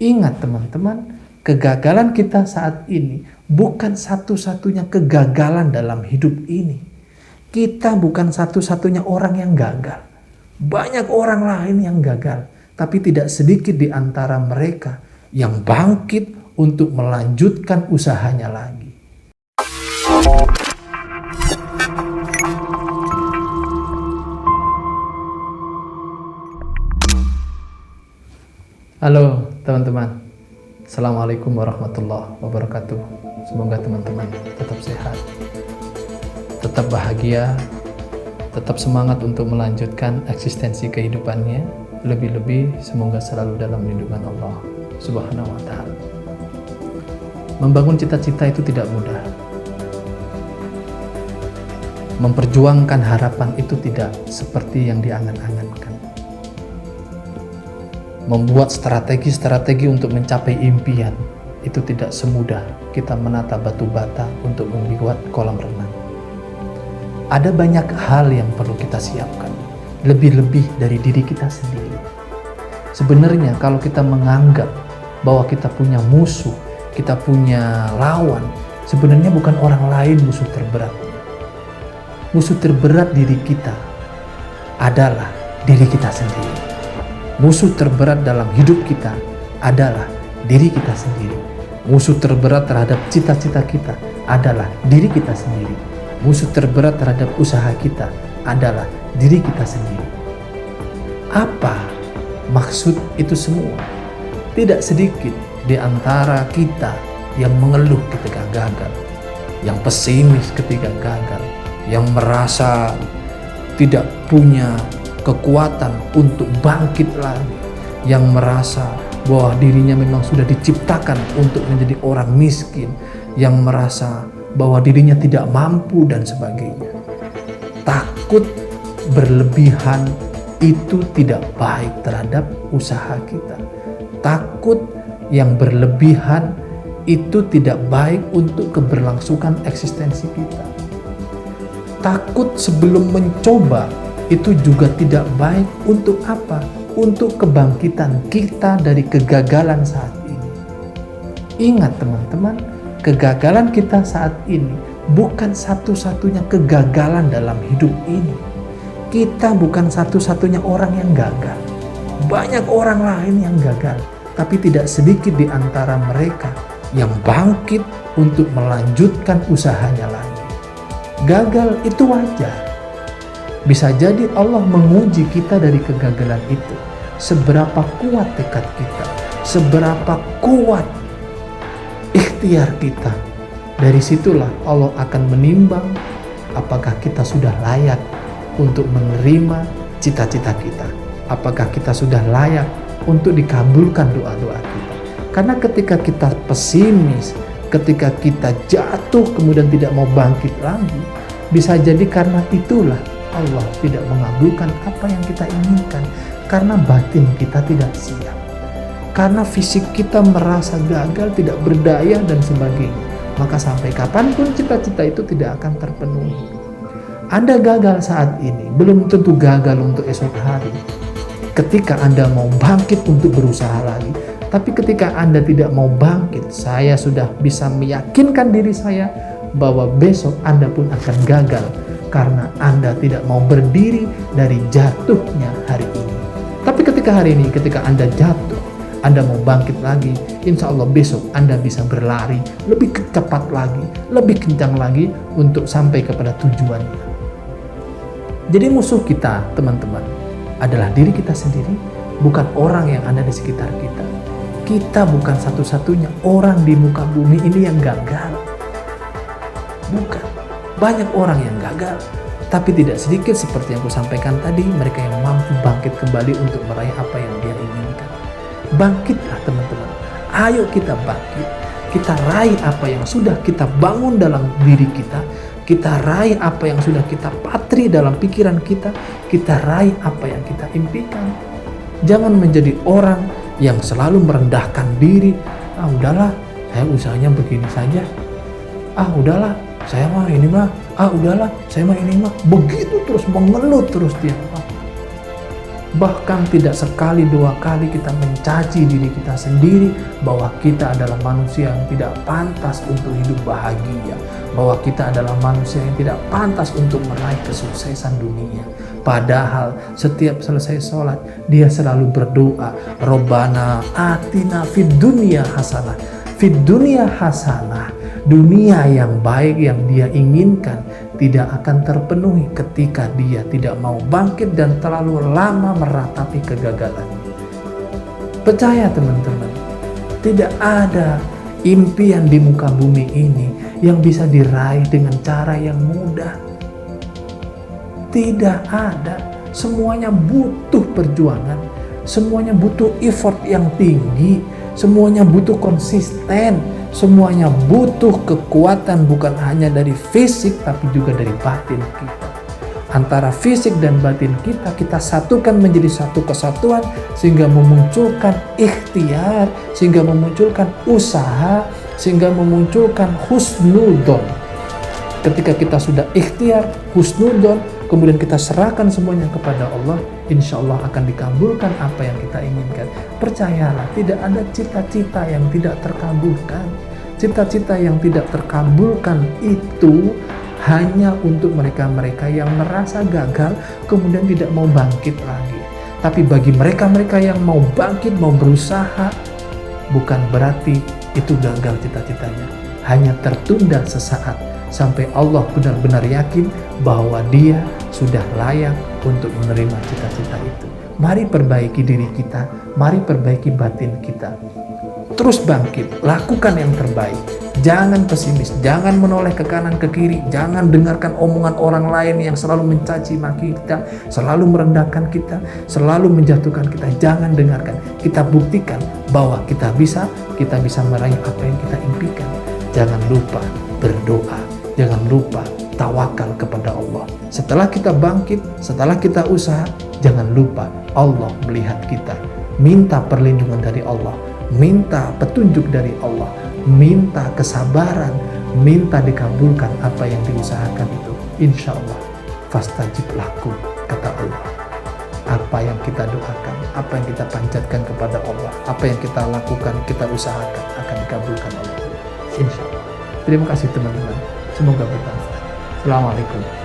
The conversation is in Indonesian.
Ingat teman-teman, kegagalan kita saat ini bukan satu-satunya kegagalan dalam hidup ini. Kita bukan satu-satunya orang yang gagal. Banyak orang lain yang gagal, tapi tidak sedikit di antara mereka yang bangkit untuk melanjutkan usahanya lagi. Halo teman-teman, Assalamualaikum warahmatullahi wabarakatuh. Semoga teman-teman tetap sehat, tetap bahagia, tetap semangat untuk melanjutkan eksistensi kehidupannya. Lebih-lebih semoga selalu dalam lindungan Allah Subhanahu wa Ta'ala. Membangun cita-cita itu tidak mudah. Memperjuangkan harapan itu tidak seperti yang diangan-angankan. Membuat strategi-strategi untuk mencapai impian itu tidak semudah kita menata batu bata untuk membuat kolam renang. Ada banyak hal yang perlu kita siapkan, lebih-lebih dari diri kita sendiri. Sebenarnya kalau kita menganggap bahwa kita punya musuh, kita punya lawan, sebenarnya bukan orang lain musuh terberatnya. Musuh terberat diri kita adalah diri kita sendiri. Musuh terberat dalam hidup kita adalah diri kita sendiri. Musuh terberat terhadap cita-cita kita adalah diri kita sendiri. Musuh terberat terhadap usaha kita adalah diri kita sendiri. Apa maksud itu semua? Tidak sedikit di antara kita yang mengeluh ketika gagal, yang pesimis ketika gagal, yang merasa tidak punya kekuatan untuk bangkit lagi, yang merasa bahwa dirinya memang sudah diciptakan untuk menjadi orang miskin, yang merasa bahwa dirinya tidak mampu dan sebagainya. Takut berlebihan itu tidak baik terhadap usaha kita. Takut yang berlebihan itu tidak baik untuk keberlangsungan eksistensi kita. Takut sebelum mencoba itu juga tidak baik untuk apa? Untuk kebangkitan kita dari kegagalan saat ini. Ingat teman-teman, kegagalan kita saat ini bukan satu-satunya kegagalan dalam hidup ini. Kita bukan satu-satunya orang yang gagal. Banyak orang lain yang gagal, tapi tidak sedikit di antara mereka yang bangkit untuk melanjutkan usahanya lagi. Gagal itu wajar. Bisa jadi Allah menguji kita dari kegagalan itu. Seberapa kuat tekad kita, seberapa kuat ikhtiar kita. Dari situlah Allah akan menimbang apakah kita sudah layak untuk menerima cita-cita kita. Apakah kita sudah layak untuk dikabulkan doa-doa kita. Karena ketika kita pesimis, ketika kita jatuh kemudian tidak mau bangkit lagi, bisa jadi karena itulah Allah tidak mengabulkan apa yang kita inginkan, karena batin kita tidak siap, karena fisik kita merasa gagal, tidak berdaya dan sebagainya. Maka sampai kapanpun cita-cita itu tidak akan terpenuhi. Anda gagal saat ini belum tentu gagal untuk esok hari. Ketika Anda mau bangkit untuk berusaha lagi, tapi ketika Anda tidak mau bangkit, saya sudah bisa meyakinkan diri saya bahwa besok Anda pun akan gagal, karena Anda tidak mau berdiri dari jatuhnya hari ini. Tapi ketika hari ini, ketika Anda jatuh, Anda mau bangkit lagi, insya Allah besok Anda bisa berlari lebih cepat lagi, lebih kencang lagi untuk sampai kepada tujuannya. Jadi musuh kita, teman-teman, adalah diri kita sendiri, bukan orang yang ada di sekitar kita. Kita bukan satu-satunya orang di muka bumi ini yang gagal. Bukan. Banyak orang yang gagal, tapi tidak sedikit seperti yang aku sampaikan tadi, mereka yang mampu bangkit kembali untuk meraih apa yang dia inginkan. Bangkitlah teman-teman, ayo kita bangkit, kita raih apa yang sudah kita bangun dalam diri kita raih apa yang sudah kita patri dalam pikiran kita raih apa yang kita impikan. Jangan menjadi orang yang selalu merendahkan diri. Udahlah, saya usahanya begini saja. Udahlah, saya mah ini mah, udahlah, saya mah ini mah. Begitu terus mengeluh terus tiap waktu. Bahkan tidak sekali dua kali kita mencaci diri kita sendiri bahwa kita adalah manusia yang tidak pantas untuk hidup bahagia, bahwa kita adalah manusia yang tidak pantas untuk meraih kesuksesan dunia. Padahal setiap selesai sholat dia selalu berdoa, Robbana atina fid dunya hasanah. Fid dunya hasanah. Dunia yang baik yang dia inginkan tidak akan terpenuhi ketika dia tidak mau bangkit dan terlalu lama meratapi kegagalan. Percaya teman-teman, tidak ada impian di muka bumi ini yang bisa diraih dengan cara yang mudah. Tidak ada. Semuanya butuh perjuangan, semuanya butuh effort yang tinggi, semuanya butuh konsisten, semuanya butuh kekuatan bukan hanya dari fisik tapi juga dari batin kita. Antara fisik dan batin kita satukan menjadi satu kesatuan sehingga memunculkan ikhtiar, sehingga memunculkan usaha, sehingga memunculkan husnudon. Ketika kita sudah ikhtiar, husnudon, kemudian kita serahkan semuanya kepada Allah, insya Allah akan dikabulkan apa yang kita inginkan. Percayalah, tidak ada cita-cita yang tidak terkabulkan. Cita-cita yang tidak terkabulkan itu hanya untuk mereka-mereka yang merasa gagal, kemudian tidak mau bangkit lagi. Tapi bagi mereka-mereka yang mau bangkit, mau berusaha, bukan berarti itu gagal cita-citanya. Hanya tertunda sesaat, sampai Allah benar-benar yakin bahwa dia sudah layak untuk menerima cita-cita itu. Mari perbaiki diri kita, mari perbaiki batin kita. Terus bangkit, lakukan yang terbaik. Jangan pesimis, jangan menoleh ke kanan ke kiri, jangan dengarkan omongan orang lain yang selalu mencaci maki kita, selalu merendahkan kita, selalu menjatuhkan kita. Jangan dengarkan. Kita buktikan bahwa kita bisa meraih apa yang kita impikan. Jangan lupa berdoa, jangan lupa tawakal kepada Allah. Setelah kita bangkit, setelah kita usaha, jangan lupa Allah melihat kita. Minta perlindungan dari Allah, minta petunjuk dari Allah, minta kesabaran, minta dikabulkan apa yang diusahakan itu. Insya Allah fastajib lakum, kata Allah. Apa yang kita doakan, apa yang kita panjatkan kepada Allah, apa yang kita lakukan, kita usahakan akan dikabulkan oleh Allah. Insya Allah. Terima kasih teman-teman, semoga bermanfaat. Assalamualaikum.